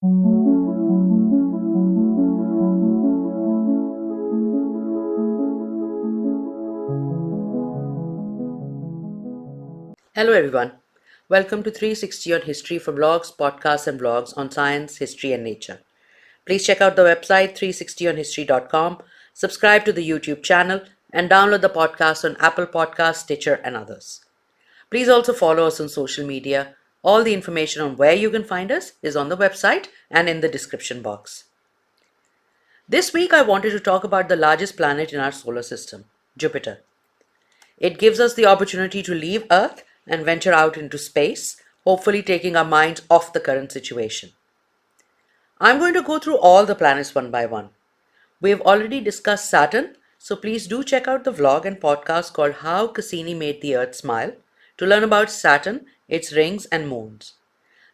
Hello everyone. Welcome to 360 on History for blogs, podcasts and vlogs on science, history and nature. Please check out the website 360onhistory.com, subscribe to the YouTube channel and download the podcast on Apple Podcasts, Stitcher and others. Please also follow us on social media. All the information on where you can find us is on the website and in the description box. This week I wanted to talk about the largest planet in our solar system, Jupiter. It gives us the opportunity to leave Earth and venture out into space, hopefully taking our minds off the current situation. I'm going to go through all the planets one by one. We have already discussed Saturn, so please do check out the vlog and podcast called How Cassini Made the Earth Smile to learn about Saturn, its rings and moons.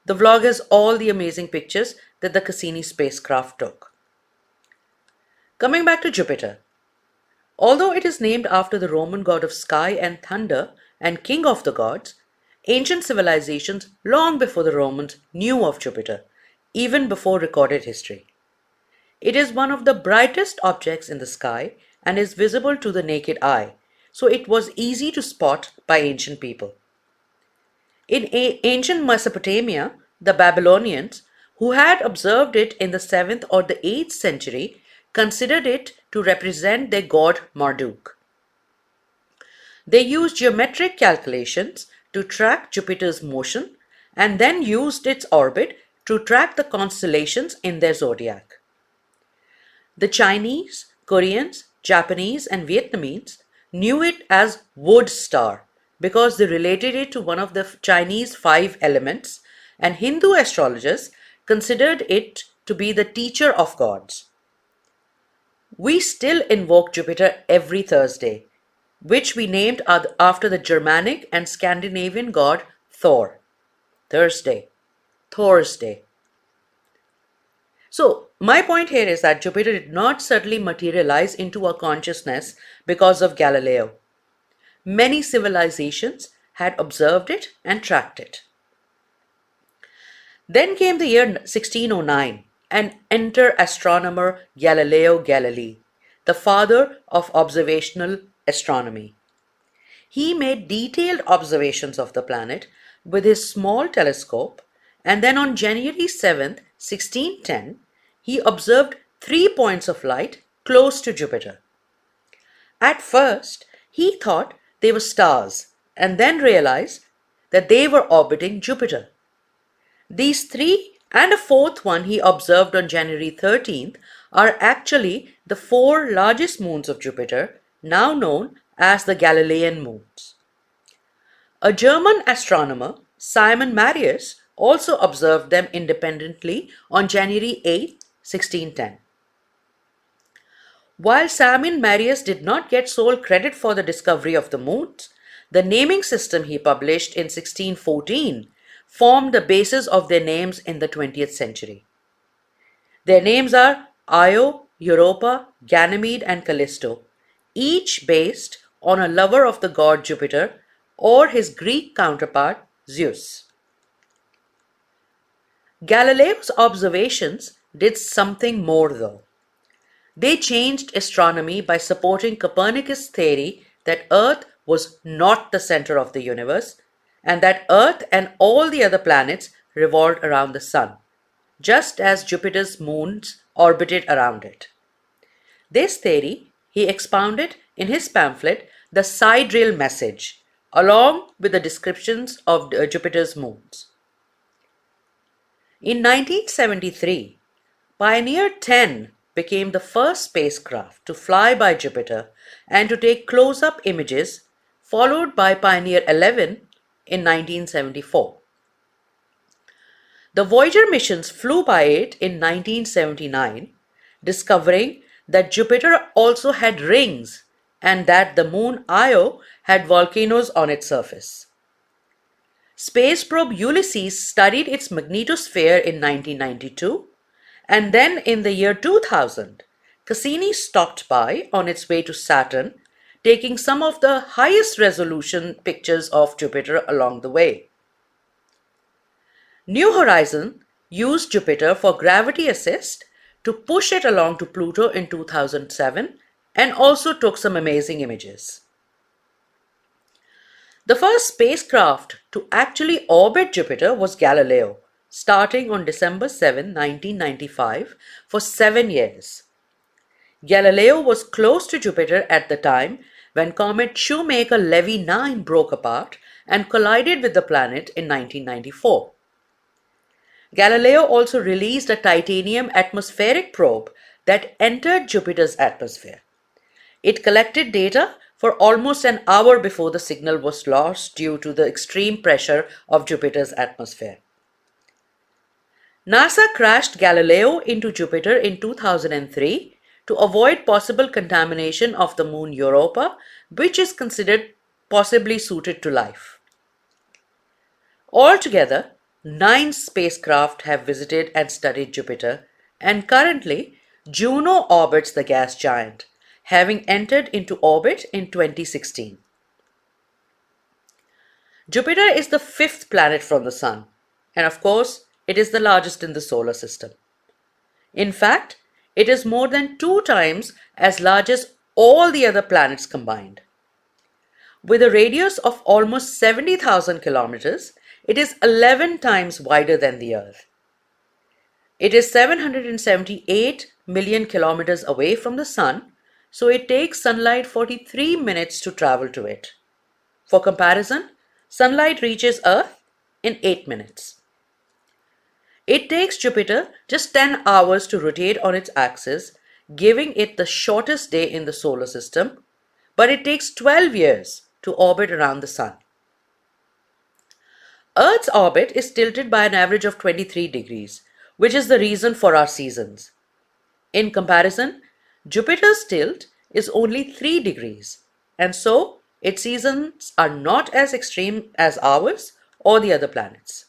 The vlog has all the amazing pictures that the Cassini spacecraft took. Coming back to Jupiter. Although it is named after the Roman god of sky and thunder and king of the gods, ancient civilizations long before the Romans knew of Jupiter, even before recorded history. It is one of the brightest objects in the sky and is visible to the naked eye, so it was easy to spot by ancient people. In ancient Mesopotamia, the Babylonians, who had observed it in the 7th or the 8th century, considered it to represent their god Marduk. They used geometric calculations to track Jupiter's motion and then used its orbit to track the constellations in their zodiac. The Chinese, Koreans, Japanese and Vietnamese knew it as wood star because they related it to one of the Chinese 5 elements, and Hindu astrologers considered it to be the teacher of gods. We still invoke Jupiter every Thursday, which we named after the Germanic and Scandinavian god Thor. Thursday. So, my point here is that Jupiter did not suddenly materialize into our consciousness because of Galileo. Many civilizations had observed it and tracked it. Then came the year 1609 and enter astronomer Galileo Galilei, the father of observational astronomy. He made detailed observations of the planet with his small telescope, and then on January 7th, 1610, he observed 3 points of light close to Jupiter. At first, he thought they were stars and then realized that they were orbiting Jupiter. These 3 and a 4th one he observed on January 13th are actually the 4 largest moons of Jupiter, now known as the Galilean moons. A German astronomer, Simon Marius, also observed them independently on January 8, 1610. While Simon Marius did not get sole credit for the discovery of the moons, the naming system he published in 1614 formed the basis of their names in the 20th century. Their names are Io, Europa, Ganymede and Callisto, each based on a lover of the god Jupiter or his Greek counterpart Zeus. Galileo's observations did something more though. They changed astronomy by supporting Copernicus' theory that Earth was not the center of the universe and that Earth and all the other planets revolved around the Sun, just as Jupiter's moons orbited around it. This theory he expounded in his pamphlet, The Sidereal Message, along with the descriptions of Jupiter's moons. In 1973, Pioneer 10 became the first spacecraft to fly by Jupiter and to take close-up images, followed by Pioneer 11 in 1974. The Voyager missions flew by it in 1979, discovering that Jupiter also had rings and that the moon Io had volcanoes on its surface. Space probe Ulysses studied its magnetosphere in 1992, and then in the year 2000, Cassini stopped by on its way to Saturn, taking some of the highest resolution pictures of Jupiter along the way. New Horizons used Jupiter for gravity assist to push it along to Pluto in 2007 and also took some amazing images. The first spacecraft to actually orbit Jupiter was Galileo, starting on December 7, 1995, for 7 years. Galileo was close to Jupiter at the time when comet Shoemaker-Levy 9 broke apart and collided with the planet in 1994. Galileo also released a titanium atmospheric probe that entered Jupiter's atmosphere. It collected data for almost an hour before the signal was lost due to the extreme pressure of Jupiter's atmosphere. NASA crashed Galileo into Jupiter in 2003 to avoid possible contamination of the moon Europa, which is considered possibly suited to life. Altogether, 9 spacecraft have visited and studied Jupiter, and currently Juno orbits the gas giant, having entered into orbit in 2016. Jupiter is the 5th planet from the Sun, and of course, it is the largest in the solar system. In fact, it is more than 2 times as large as all the other planets combined. With a radius of almost 70,000 kilometers, it is 11 times wider than the Earth. It is 778 million kilometers away from the Sun, so it takes sunlight 43 minutes to travel to it. For comparison, sunlight reaches Earth in 8 minutes. It takes Jupiter just 10 hours to rotate on its axis, giving it the shortest day in the solar system, but it takes 12 years to orbit around the Sun. Earth's orbit is tilted by an average of 23 degrees, which is the reason for our seasons. In comparison, Jupiter's tilt is only 3 degrees, and so its seasons are not as extreme as ours or the other planets.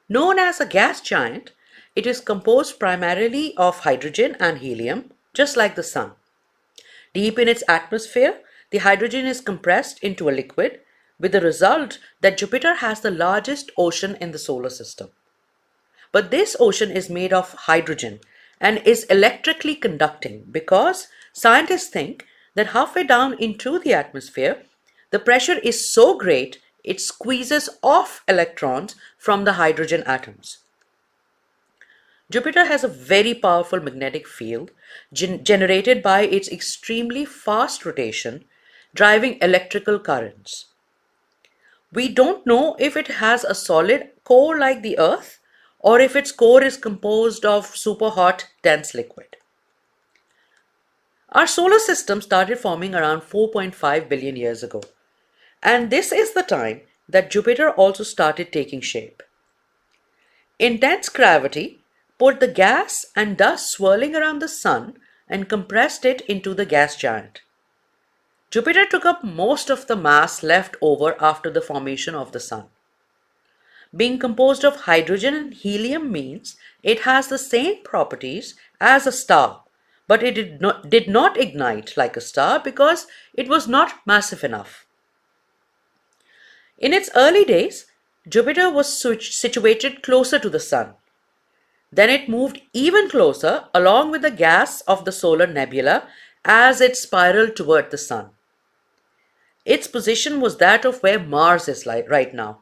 Known as a gas giant, it is composed primarily of hydrogen and helium, just like the Sun. Deep in its atmosphere, the hydrogen is compressed into a liquid, with the result that Jupiter has the largest ocean in the solar system. But this ocean is made of hydrogen and is electrically conducting because scientists think that halfway down into the atmosphere, the pressure is so great it squeezes off electrons from the hydrogen atoms. Jupiter has a very powerful magnetic field generated by its extremely fast rotation, driving electrical currents. We don't know if it has a solid core like the Earth or if its core is composed of super hot, dense liquid. Our solar system started forming around 4.5 billion years ago, and this is the time that Jupiter also started taking shape. Intense gravity put the gas and dust swirling around the Sun and compressed it into the gas giant. Jupiter took up most of the mass left over after the formation of the Sun. Being composed of hydrogen and helium means it has the same properties as a star, but it did not ignite like a star because it was not massive enough. In its early days, Jupiter was situated closer to the Sun. Then it moved even closer along with the gas of the solar nebula as it spiraled toward the Sun. Its position was that of where Mars is right now.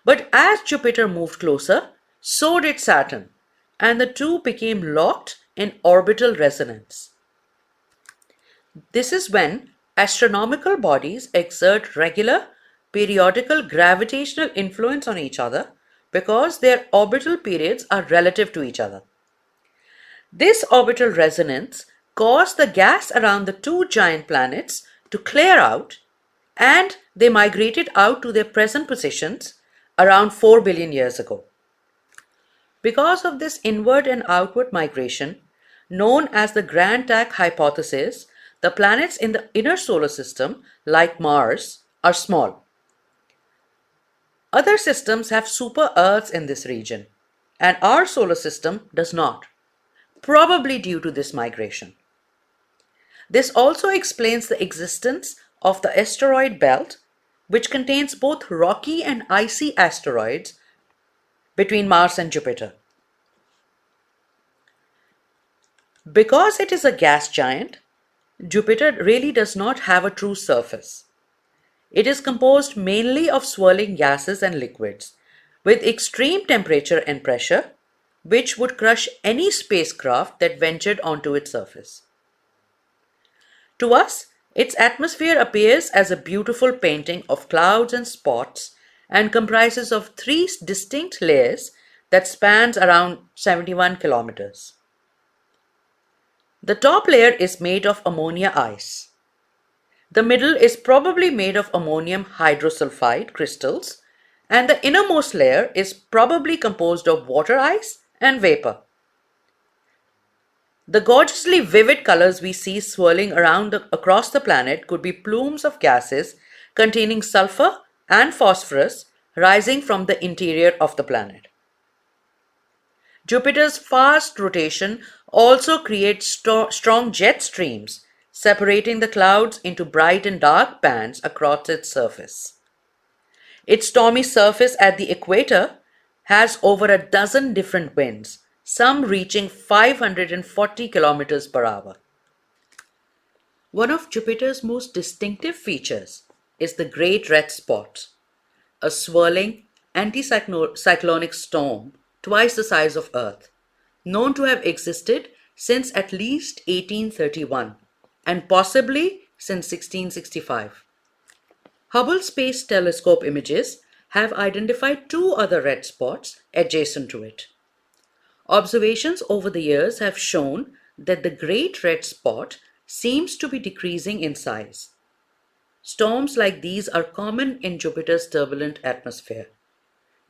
But as Jupiter moved closer, so did Saturn, and the two became locked in orbital resonance. This is when astronomical bodies exert regular, periodical gravitational influence on each other because their orbital periods are relative to each other. This orbital resonance caused the gas around the two giant planets to clear out, and they migrated out to their present positions around 4 billion years ago. Because of this inward and outward migration, known as the Grand Tack hypothesis, the planets in the inner solar system, like Mars, are small. Other systems have super Earths in this region, and our solar system does not, probably due to this migration. This also explains the existence of the asteroid belt, which contains both rocky and icy asteroids, between Mars and Jupiter. Because it is a gas giant, Jupiter really does not have a true surface. It is composed mainly of swirling gases and liquids, with extreme temperature and pressure, which would crush any spacecraft that ventured onto its surface. To us, its atmosphere appears as a beautiful painting of clouds and spots and comprises of three distinct layers that spans around 71 kilometers. The top layer is made of ammonia ice. The middle is probably made of ammonium hydrosulfide crystals, and the innermost layer is probably composed of water ice and vapor. The gorgeously vivid colors we see swirling across the planet could be plumes of gases containing sulfur and phosphorus rising from the interior of the planet. Jupiter's fast rotation also creates strong jet streams, separating the clouds into bright and dark bands across its surface. Its stormy surface at the equator has over a dozen different winds, some reaching 540 kilometers per hour. One of Jupiter's most distinctive features is the Great Red Spot, a swirling anticyclonic storm twice the size of Earth, known to have existed since at least 1831 and possibly since 1665. Hubble Space Telescope images have identified two other red spots adjacent to it. Observations over the years have shown that the Great Red Spot seems to be decreasing in size. Storms like these are common in Jupiter's turbulent atmosphere.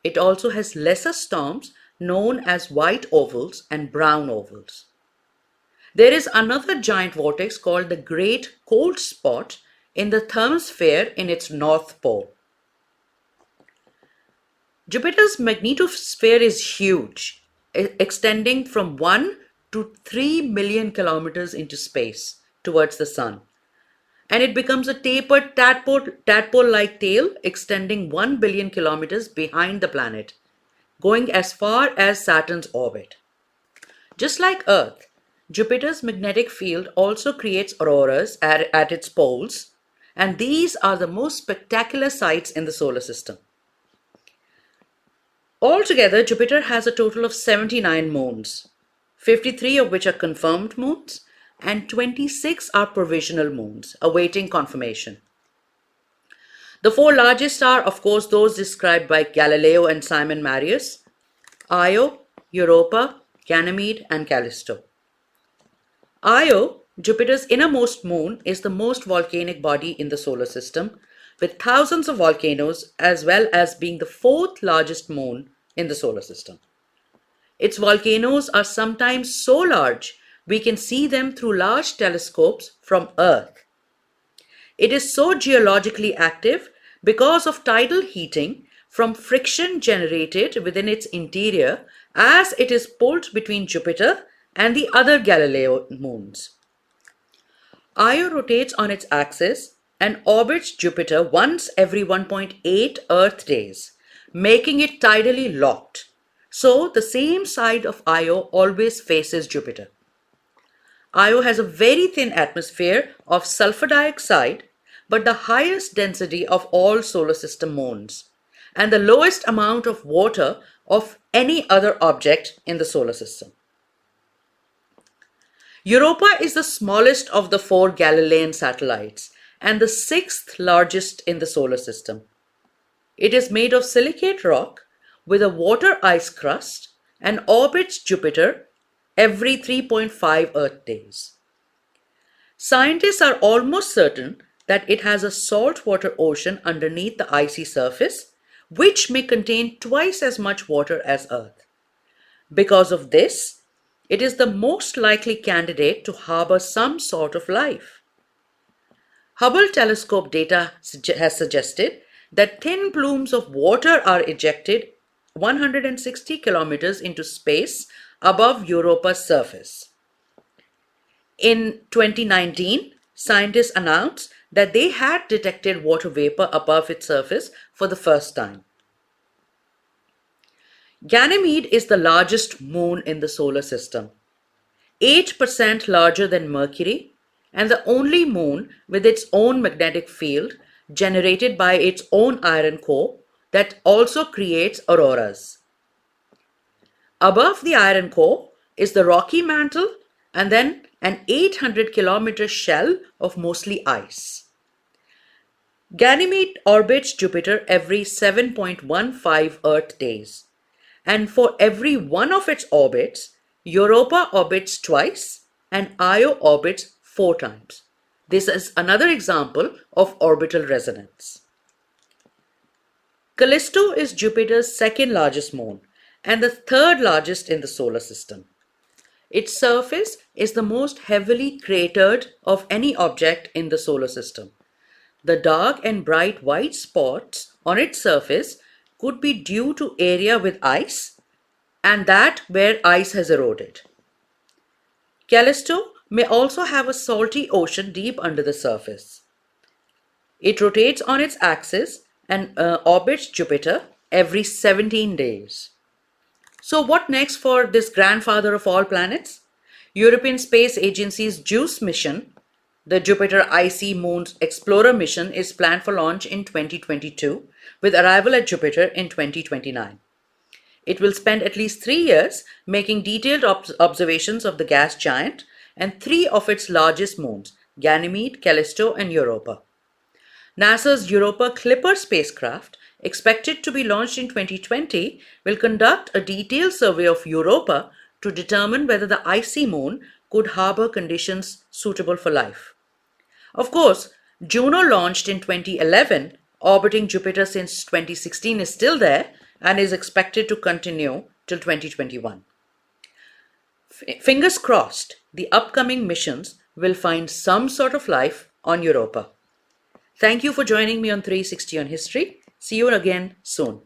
It also has lesser storms known as white ovals and brown ovals. There is another giant vortex called the Great Cold Spot in the thermosphere in its north pole. Jupiter's magnetosphere is huge, extending from 1 to 3 million kilometers into space towards the Sun, and it becomes a tapered tadpole-like tail extending 1 billion kilometers behind the planet, going as far as Saturn's orbit. Just like Earth, Jupiter's magnetic field also creates auroras at its poles, and these are the most spectacular sights in the solar system. Altogether, Jupiter has a total of 79 moons, 53 of which are confirmed moons, and 26 are provisional moons, awaiting confirmation. The four largest are, of course, those described by Galileo and Simon Marius: Io, Europa, Ganymede, and Callisto. Io, Jupiter's innermost moon, is the most volcanic body in the solar system, with thousands of volcanoes, as well as being the fourth largest moon in the solar system. Its volcanoes are sometimes so large we can see them through large telescopes from Earth. It is so geologically active because of tidal heating from friction generated within its interior as it is pulled between Jupiter and the other Galileo moons. Io rotates on its axis and orbits Jupiter once every 1.8 Earth days, making it tidally locked. So the same side of Io always faces Jupiter. Io has a very thin atmosphere of sulfur dioxide, but the highest density of all solar system moons, and the lowest amount of water of any other object in the solar system. Europa is the smallest of the four Galilean satellites and the sixth largest in the solar system. It is made of silicate rock with a water ice crust and orbits Jupiter every 3.5 Earth days. Scientists are almost certain that it has a saltwater ocean underneath the icy surface, which may contain twice as much water as Earth. Because of this, it is the most likely candidate to harbor some sort of life. Hubble telescope data has suggested that thin plumes of water are ejected 160 kilometers into space above Europa's surface. In 2019, scientists announced that they had detected water vapor above its surface for the first time. Ganymede is the largest moon in the solar system, 8% larger than Mercury, and the only moon with its own magnetic field generated by its own iron core that also creates auroras. Above the iron core is the rocky mantle and then an 800-kilometer shell of mostly ice. Ganymede orbits Jupiter every 7.15 Earth days, and for every one of its orbits, Europa orbits twice and Io orbits 4 times. This is another example of orbital resonance. Callisto is Jupiter's second largest moon and the third largest in the solar system. Its surface is the most heavily cratered of any object in the solar system. The dark and bright white spots on its surface could be due to area with ice and that where ice has eroded. Callisto may also have a salty ocean deep under the surface. It rotates on its axis and orbits Jupiter every 17 days. So what next for this grandfather of all planets? European Space Agency's JUICE mission, the Jupiter Icy Moons Explorer mission, is planned for launch in 2022 with arrival at Jupiter in 2029. It will spend at least 3 years making detailed observations of the gas giant and 3 of its largest moons, Ganymede, Callisto, and Europa. NASA's Europa Clipper spacecraft, expected to be launched in 2020, will conduct a detailed survey of Europa to determine whether the icy moon could harbor conditions suitable for life. Of course, Juno, launched in 2011, orbiting Jupiter since 2016, is still there and is expected to continue till 2021. Fingers crossed, the upcoming missions will find some sort of life on Europa. Thank you for joining me on 360 on History. See you again soon.